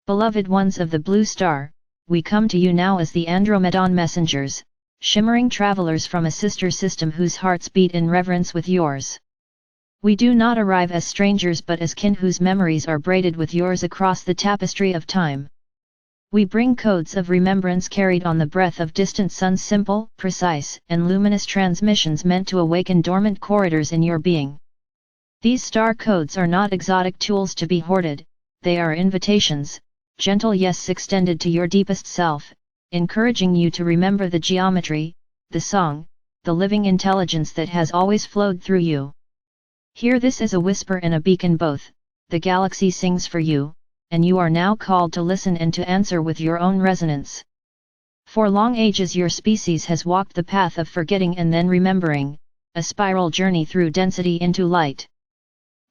Beloved ones of the blue star, we come to you now as the Andromedan messengers, shimmering travelers from a sister system whose hearts beat in reverence with yours. We do not arrive as strangers but as kin whose memories are braided with yours across the tapestry of time. We bring codes of remembrance carried on the breath of distant suns, simple, precise, and luminous transmissions meant to awaken dormant corridors in your being. These star codes are not exotic tools to be hoarded, they are invitations, gentle yes extended to your deepest self, encouraging you to remember the geometry, the song, the living intelligence that has always flowed through you. Hear this as a whisper and a beacon both, the galaxy sings for you, and you are now called to listen and to answer with your own resonance. For long ages your species has walked the path of forgetting and then remembering, a spiral journey through density into light.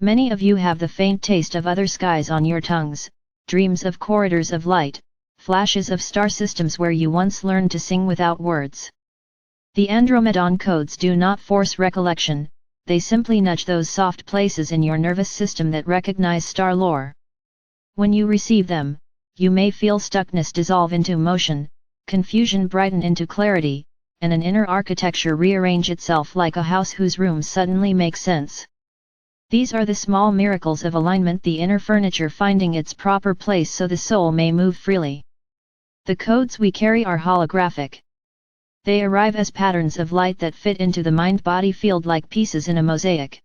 Many of you have the faint taste of other skies on your tongues, dreams of corridors of light, flashes of star systems where you once learned to sing without words. The Andromedan codes do not force recollection, they simply nudge those soft places in your nervous system that recognize star lore. When you receive them, you may feel stuckness dissolve into motion, confusion brighten into clarity, and an inner architecture rearrange itself like a house whose rooms suddenly make sense. These are the small miracles of alignment, the inner furniture finding its proper place so the soul may move freely. The codes we carry are holographic. They arrive as patterns of light that fit into the mind-body field like pieces in a mosaic.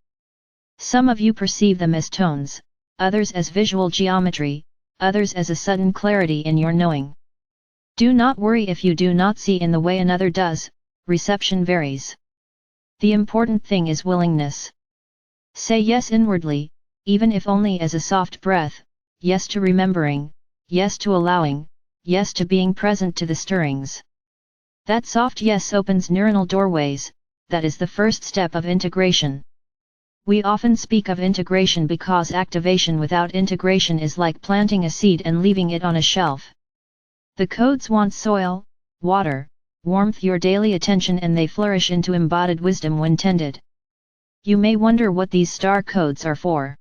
Some of you perceive them as tones, others as visual geometry, others as a sudden clarity in your knowing. Do not worry if you do not see in the way another does, reception varies. The important thing is willingness. Say yes inwardly, even if only as a soft breath, yes to remembering, yes to allowing, yes to being present to the stirrings. That soft yes opens neuronal doorways, that is the first step of integration. We often speak of integration because activation without integration is like planting a seed and leaving it on a shelf. The codes want soil, water, warmth, your daily attention, and they flourish into embodied wisdom when tended. You may wonder what these star codes are for.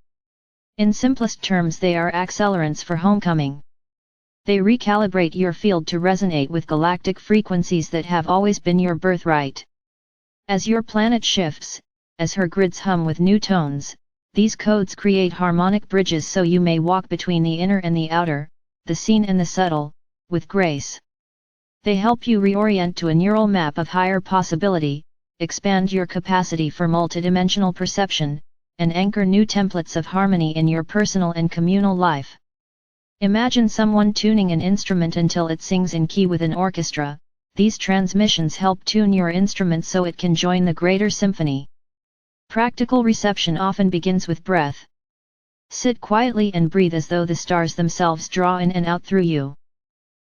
In simplest terms, they are accelerants for homecoming. They recalibrate your field to resonate with galactic frequencies that have always been your birthright. As your planet shifts, as her grids hum with new tones, these codes create harmonic bridges so you may walk between the inner and the outer, the seen and the subtle, with grace. They help you reorient to a neural map of higher possibility, expand your capacity for multidimensional perception, and anchor new templates of harmony in your personal and communal life. Imagine someone tuning an instrument until it sings in key with an orchestra. These transmissions help tune your instrument so it can join the greater symphony. Practical reception often begins with breath. Sit quietly and breathe as though the stars themselves draw in and out through you.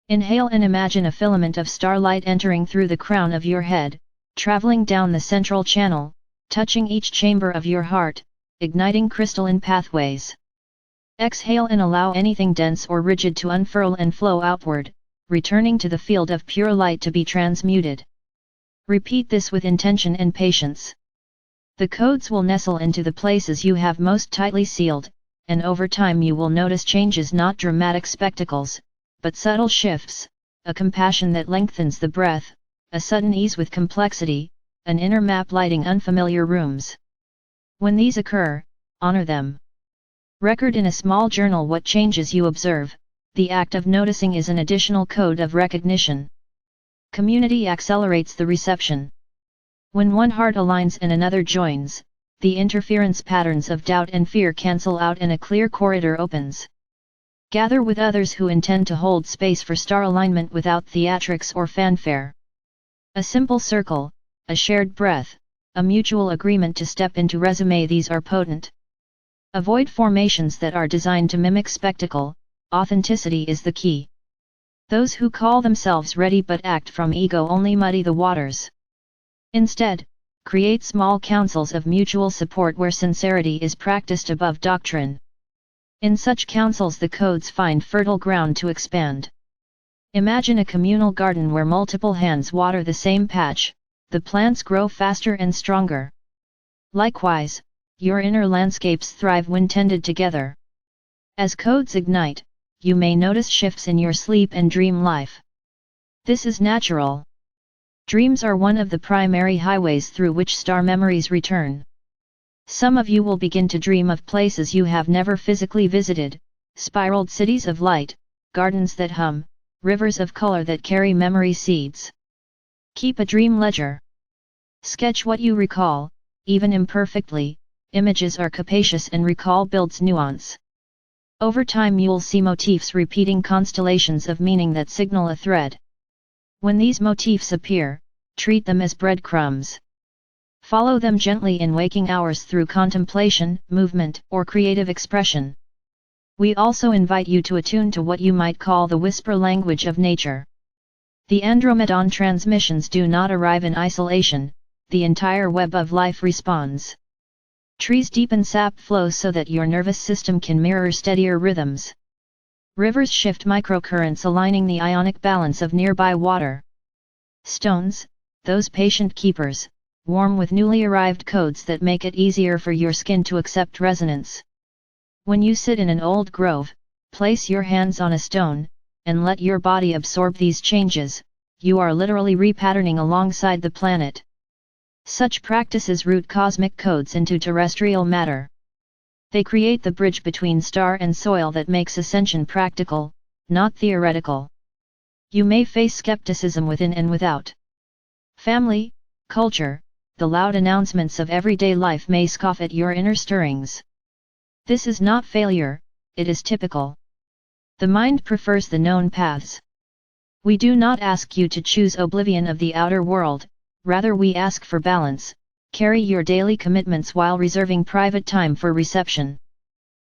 Inhale and imagine a filament of starlight entering through the crown of your head, traveling down the central channel, touching each chamber of your heart, igniting crystalline pathways. Exhale and allow anything dense or rigid to unfurl and flow outward, returning to the field of pure light to be transmuted. Repeat this with intention and patience. The codes will nestle into the places you have most tightly sealed, and over time you will notice changes, not dramatic spectacles, but subtle shifts, a compassion that lengthens the breath, a sudden ease with complexity, an inner map lighting unfamiliar rooms. When these occur, honor them. Record in a small journal what changes you observe. The act of noticing is an additional code of recognition. Community accelerates the reception. When one heart aligns and another joins, the interference patterns of doubt and fear cancel out and a clear corridor opens. Gather with others who intend to hold space for star alignment without theatrics or fanfare. A simple circle, a shared breath, a mutual agreement to step into resume. These are potent. Avoid formations that are designed to mimic spectacle. Authenticity is the key. Those who call themselves ready but act from ego only muddy the waters. Instead, create small councils of mutual support where sincerity is practiced above doctrine. In such councils the codes find fertile ground to expand. Imagine a communal garden where multiple hands water the same patch, the plants grow faster and stronger. Likewise, your inner landscapes thrive when tended together. As codes ignite, you may notice shifts in your sleep and dream life. This is natural. Dreams are one of the primary highways through which star memories return. Some of you will begin to dream of places you have never physically visited, spiraled cities of light, gardens that hum, rivers of color that carry memory seeds. Keep a dream ledger. Sketch what you recall, even imperfectly. Images are capacious and recall builds nuance. Over time you'll see motifs repeating, constellations of meaning that signal a thread. When these motifs appear, treat them as breadcrumbs. Follow them gently in waking hours through contemplation, movement, or creative expression. We also invite you to attune to what you might call the whisper language of nature. The Andromedan transmissions do not arrive in isolation, the entire web of life responds. Trees deepen sap flow so that your nervous system can mirror steadier rhythms. Rivers shift microcurrents, aligning the ionic balance of nearby water. Stones, those patient keepers, warm with newly arrived codes that make it easier for your skin to accept resonance. When you sit in an old grove, place your hands on a stone, and let your body absorb these changes. You are literally repatterning alongside the planet. Such practices root cosmic codes into terrestrial matter. They create the bridge between star and soil that makes ascension practical, not theoretical. You may face skepticism within and without. Family, culture, the loud announcements of everyday life may scoff at your inner stirrings. This is not failure, it is typical. The mind prefers the known paths. We do not ask you to choose oblivion of the outer world, rather we ask for balance. Carry your daily commitments while reserving private time for reception.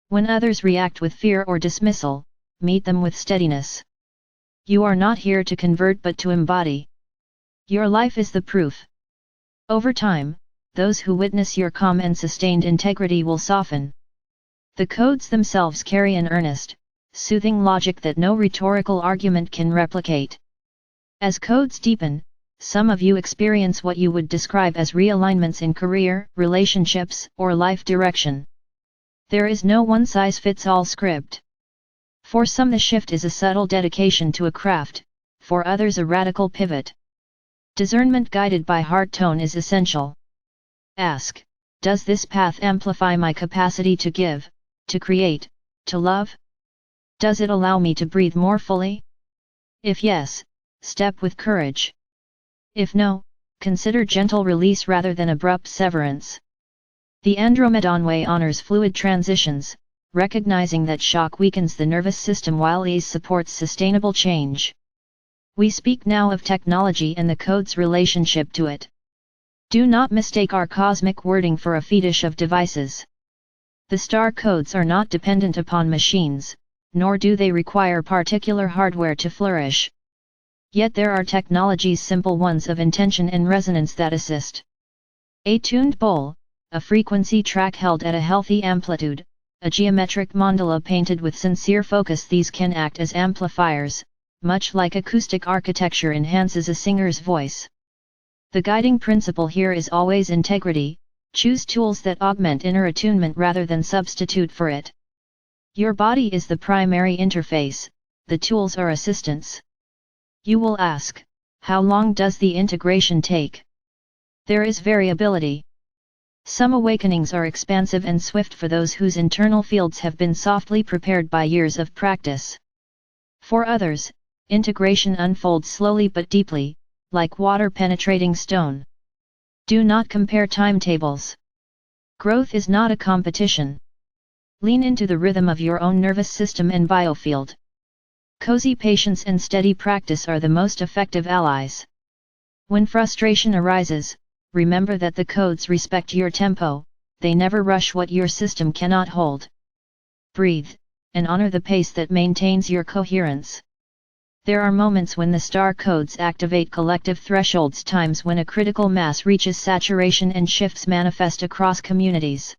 When others react with fear or dismissal, meet them with steadiness. You are not here to convert but to embody. Your life is the proof. Over time, those who witness your calm and sustained integrity will soften. The codes themselves carry an earnest, soothing logic that no rhetorical argument can replicate. As codes deepen, some of you experience what you would describe as realignments in career, relationships, or life direction. There is no one-size-fits-all script. For some the shift is a subtle dedication to a craft, for others a radical pivot. Discernment guided by heart tone is essential. Ask, does this path amplify my capacity to give, to create, to love? Does it allow me to breathe more fully? If yes, step with courage. If no, consider gentle release rather than abrupt severance. The Andromedan way honors fluid transitions, recognizing that shock weakens the nervous system while ease supports sustainable change. We speak now of technology and the code's relationship to it. Do not mistake our cosmic wording for a fetish of devices. The star codes are not dependent upon machines, nor do they require particular hardware to flourish. Yet there are technologies, simple ones of intention and resonance, that assist. A tuned bowl, a frequency track held at a healthy amplitude, a geometric mandala painted with sincere focus, these can act as amplifiers, much like acoustic architecture enhances a singer's voice. The guiding principle here is always integrity. Choose tools that augment inner attunement rather than substitute for it. Your body is the primary interface, the tools are assistants. You will ask, how long does the integration take? There is variability. Some awakenings are expansive and swift for those whose internal fields have been softly prepared by years of practice. For others, integration unfolds slowly but deeply, like water penetrating stone. Do not compare timetables. Growth is not a competition. Lean into the rhythm of your own nervous system and biofield. Cozy patience and steady practice are the most effective allies. When frustration arises, remember that the codes respect your tempo, they never rush what your system cannot hold. Breathe, and honor the pace that maintains your coherence. There are moments when the star codes activate collective thresholds, times when a critical mass reaches saturation and shifts manifest across communities.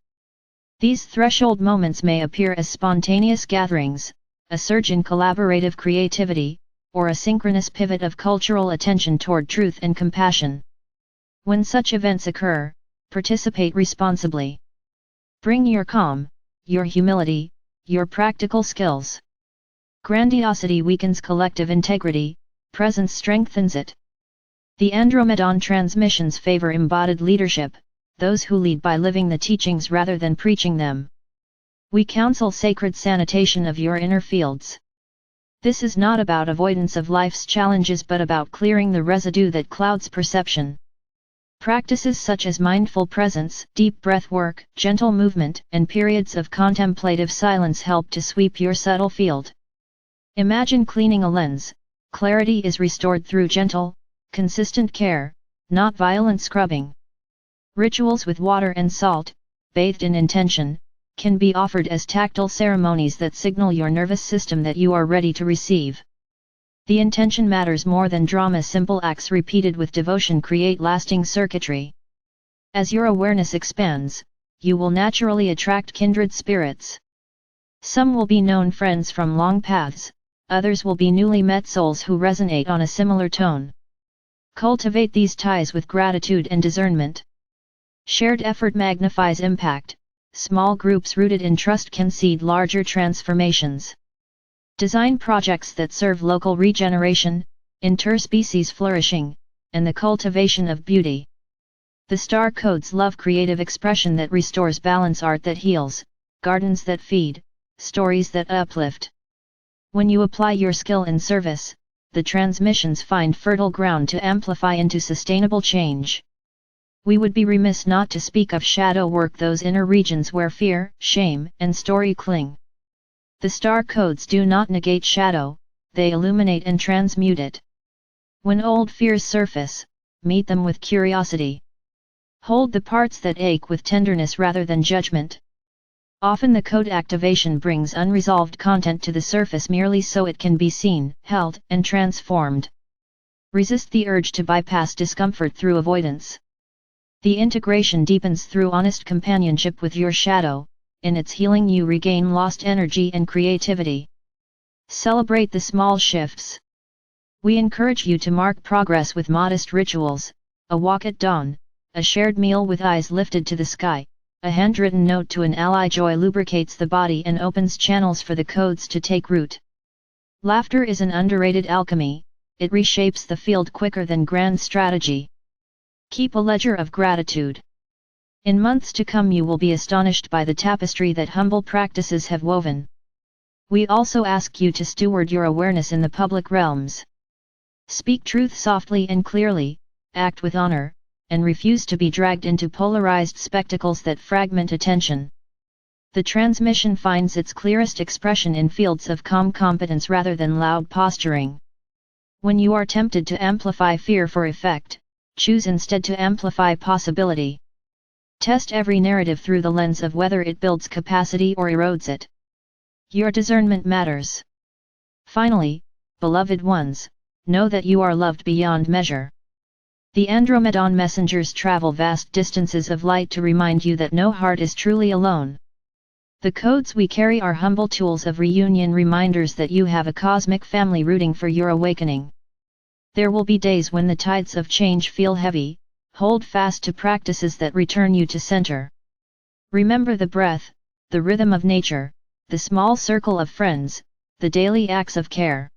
These threshold moments may appear as spontaneous gatherings, a surge in collaborative creativity, or a synchronous pivot of cultural attention toward truth and compassion. When such events occur, participate responsibly. Bring your calm, your humility, your practical skills. Grandiosity weakens collective integrity, presence strengthens it. The Andromedan transmissions favor embodied leadership, those who lead by living the teachings rather than preaching them. We counsel sacred sanitation of your inner fields. This is not about avoidance of life's challenges but about clearing the residue that clouds perception. Practices such as mindful presence, deep breath work, gentle movement, and periods of contemplative silence help to sweep your subtle field. Imagine cleaning a lens. Clarity is restored through gentle, consistent care, not violent scrubbing. Rituals with water and salt, bathed in intention, can be offered as tactile ceremonies that signal your nervous system that you are ready to receive. The intention matters more than drama. Simple acts repeated with devotion create lasting circuitry. As your awareness expands, you will naturally attract kindred spirits. Some will be known friends from long paths, others will be newly met souls who resonate on a similar tone. Cultivate these ties with gratitude and discernment. Shared effort magnifies impact. Small groups rooted in trust can seed larger transformations. Design projects that serve local regeneration, interspecies flourishing, and the cultivation of beauty. The star codes love creative expression that restores balance, art that heals, gardens that feed, stories that uplift. When you apply your skill in service, the transmissions find fertile ground to amplify into sustainable change. We would be remiss not to speak of shadow work, those inner regions where fear, shame, and story cling. The star codes do not negate shadow, they illuminate and transmute it. When old fears surface, meet them with curiosity. Hold the parts that ache with tenderness rather than judgment. Often the code activation brings unresolved content to the surface merely so it can be seen, held, and transformed. Resist the urge to bypass discomfort through avoidance. The integration deepens through honest companionship with your shadow. In its healing you regain lost energy and creativity. Celebrate the small shifts. We encourage you to mark progress with modest rituals, a walk at dawn, a shared meal with eyes lifted to the sky, a handwritten note to an ally. Joy lubricates the body and opens channels for the codes to take root. Laughter is an underrated alchemy, it reshapes the field quicker than grand strategy. Keep a ledger of gratitude. In months to come you will be astonished by the tapestry that humble practices have woven. We also ask you to steward your awareness in the public realms. Speak truth softly and clearly, act with honor, and refuse to be dragged into polarized spectacles that fragment attention. The transmission finds its clearest expression in fields of calm competence rather than loud posturing. When you are tempted to amplify fear for effect, choose instead to amplify possibility. Test every narrative through the lens of whether it builds capacity or erodes it. Your discernment matters. Finally, beloved ones, know that you are loved beyond measure. The Andromedan messengers travel vast distances of light to remind you that no heart is truly alone. The codes we carry are humble tools of reunion, reminders that you have a cosmic family rooting for your awakening. There will be days when the tides of change feel heavy. Hold fast to practices that return you to center. Remember the breath, the rhythm of nature, the small circle of friends, the daily acts of care.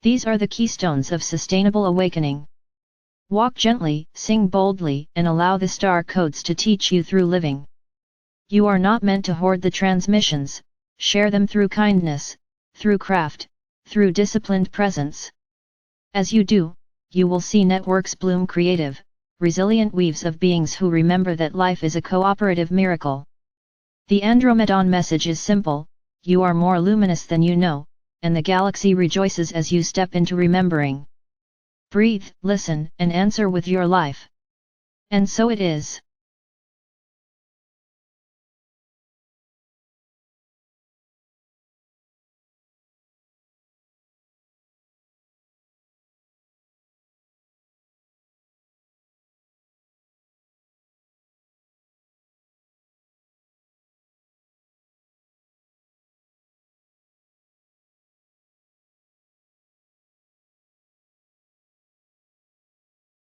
These are the keystones of sustainable awakening. Walk gently, sing boldly, and allow the star codes to teach you through living. You are not meant to hoard the transmissions, share them through kindness, through craft, through disciplined presence. As you do, you will see networks bloom, creative, resilient weaves of beings who remember that life is a cooperative miracle. The Andromedan message is simple: you are more luminous than you know, and the galaxy rejoices as you step into remembering. Breathe, listen, and answer with your life. And so it is.